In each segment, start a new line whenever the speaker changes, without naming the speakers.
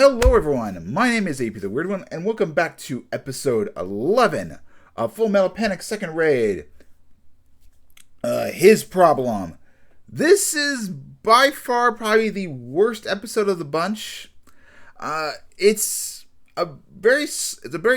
Hello everyone, my name is AP the Weird One, and welcome back to episode 11 of Full Metal Panic Second Raid. His Problem. This is by far probably the worst episode of the bunch. It's a very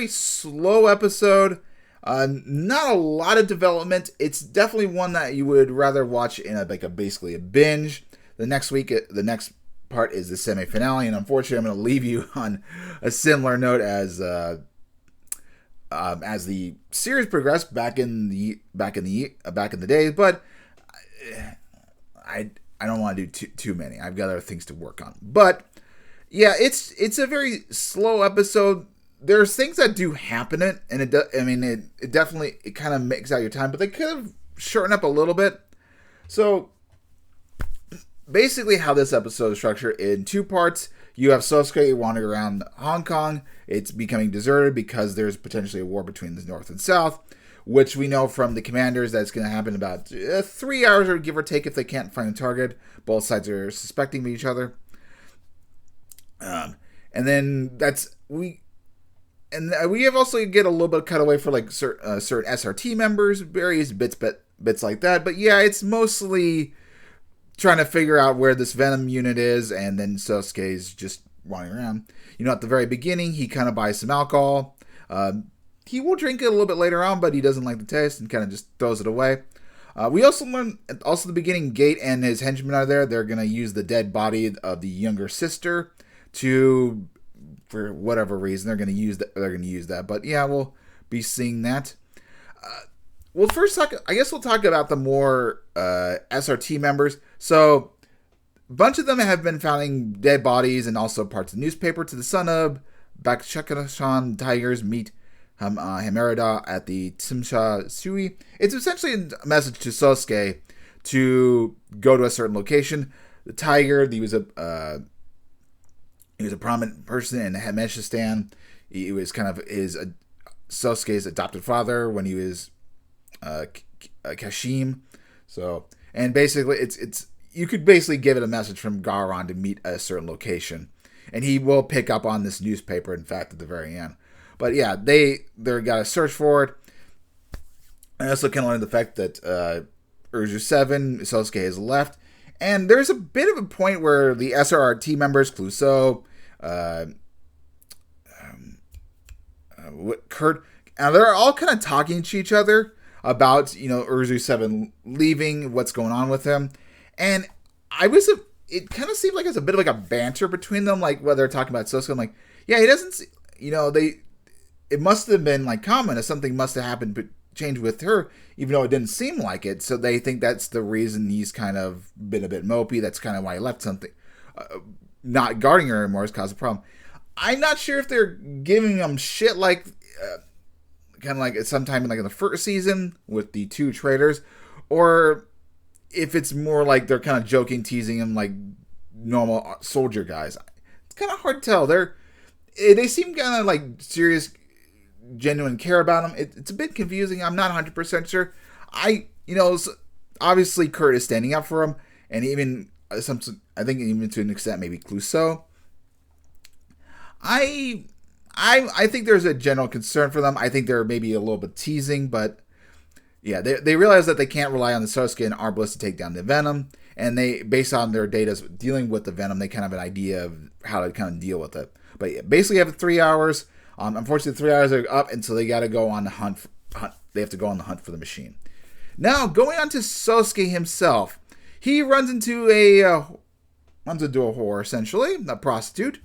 slow episode. Not a lot of development. It's definitely one that you would rather watch in basically a binge. The next part is the semi-finale, and unfortunately I'm going to leave you on a similar note as the series progressed back in the days, but I don't want to do too many. I've got other things to work on. But yeah, it's a very slow episode. There's things that do happen in it, and it definitely kind of makes out your time, but they could have shortened up a little bit. So basically how this episode is structured in two parts. You have Sosuke wandering around Hong Kong. It's becoming deserted because there's potentially a war between the North and South, which we know from the commanders that it's going to happen about 3 hours or give or take if they can't find a target. Both sides are suspecting each other. And then we have also get a little bit of cutaway for like certain SRT members, various bits like that. But yeah, it's mostly trying to figure out where this Venom unit is, and then Sosuke's just running around. At the very beginning, he kind of buys some alcohol. He will drink it a little bit later on, but he doesn't like the taste and kind of just throws it away. We also learn, at the beginning, Gate and his henchmen are there. They're going to use the dead body of the younger sister for whatever reason, they're going to use that. But yeah, we'll be seeing that. We'll talk about the more SRT members. So, a bunch of them have been finding dead bodies and also parts of the newspaper. To the son of Bakushan Tigers meet Himerida at the Tsimsha Sui. It's essentially a message to Sosuke to go to a certain location. The Tiger, he was a prominent person in Hemeshistan. He was kind of Sosuke's adopted father when he was Kashim. So, and basically it's you could basically give it a message from Garon to meet a certain location, and he will pick up on this newspaper, in fact, at the very end. But yeah, they're got to search for it. I also can learn the fact that Urzu 7 Sosuke has left, and there's a bit of a point where the SRT members, Clouseau, Kurt, they're all kind of talking to each other about, Urzu 7 leaving, what's going on with him. And it kind of seemed like it's a bit of like a banter between them, like whether they're talking about Sosuke. I'm like, yeah, he doesn't, it must have been like common, or something must have happened, but changed with her, even though it didn't seem like it. So they think that's the reason he's kind of been a bit mopey. That's kind of why he left something. Not guarding her anymore has caused a problem. I'm not sure if they're giving him shit like, kind of like sometime in the first season with the two traitors, or if it's more like they're kind of joking, teasing him like normal soldier guys. It's kind of hard to tell. They seem kind of like serious, genuine care about him. It's a bit confusing. I'm not 100% sure. Obviously Kurt is standing up for him, and even I think even to an extent maybe Clouseau. I think there's a general concern for them. I think they're maybe a little bit teasing, but yeah, they realize that they can't rely on the Sosuke and Arbalest to take down the Venom, and they, based on their data dealing with the Venom, they kind of have an idea of how to kind of deal with it. But yeah, basically, you have 3 hours. Unfortunately, the 3 hours are up, and so they got to go on the hunt. They have to go on the hunt for the machine. Now, going on to Sosuke himself, he runs into a whore, essentially, a prostitute.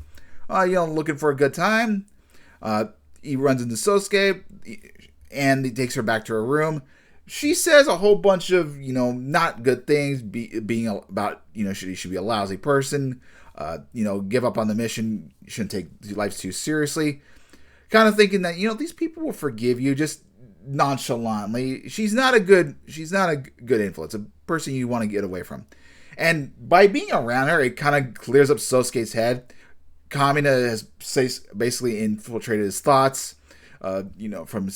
Looking for a good time. He runs into Sosuke, and he takes her back to her room. She says a whole bunch of, not good things, being about, she should be a lousy person, give up on the mission, you shouldn't take life too seriously. Kind of thinking that, these people will forgive you just nonchalantly. She's not a good influence, a person you want to get away from. And by being around her, it kind of clears up Sosuke's head. Kamina has basically infiltrated his thoughts, from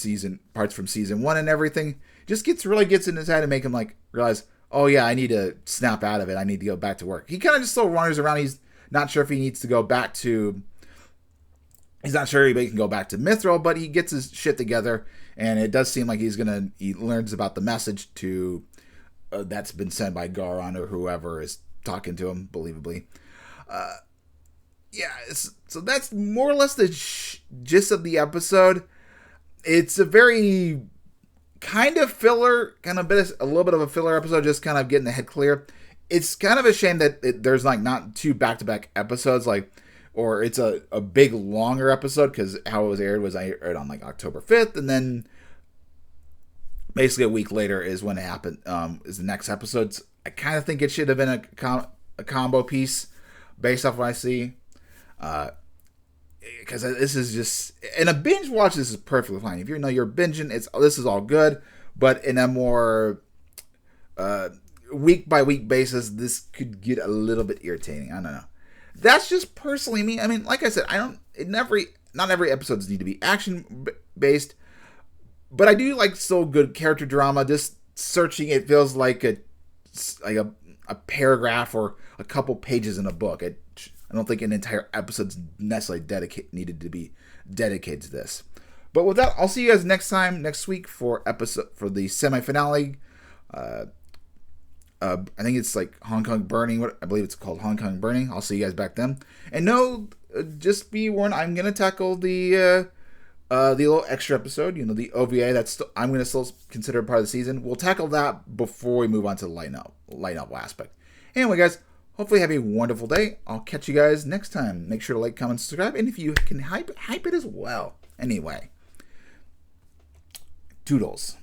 parts from season 1 and everything. Just gets in his head and make him realize, oh yeah, I need to snap out of it. I need to go back to work. He kind of just still wanders around. He's not sure if he needs to go back to He's not sure he can go back to Mithril, but he gets his shit together, and it does seem like he learns about the message to that's been sent by Garon or whoever is talking to him, believably. Yeah, so that's more or less the gist of the episode. It's a very kind of filler, a little bit of a filler episode, just kind of getting the head clear. It's kind of a shame that there's like not two back-to-back episodes, or it's a big longer episode, because how it was aired on like October 5th, and then basically a week later is when it happened, is the next episode. I kind of think it should have been a combo piece based off what I see. Because this is just, in a binge watch, this is perfectly fine. If you're binging, this is all good. But in a more week by week basis, this could get a little bit irritating. I don't know. That's just personally me. I mean, like I said, not every episodes need to be action based, but I do like so good character drama. Just searching it feels like a paragraph or a couple pages in a book. I don't think an entire episode's necessarily needed to be dedicated to this. But with that, I'll see you guys next week for the semi-finale. I think it's like Hong Kong Burning. I believe it's called Hong Kong Burning. I'll see you guys back then. And just be warned, I'm gonna tackle the little extra episode. The OVA I'm gonna still consider part of the season. We'll tackle that before we move on to the light novel aspect. Anyway, guys. Hopefully have a wonderful day. I'll catch you guys next time. Make sure to like, comment, subscribe, and if you can hype it as well. Anyway, toodles.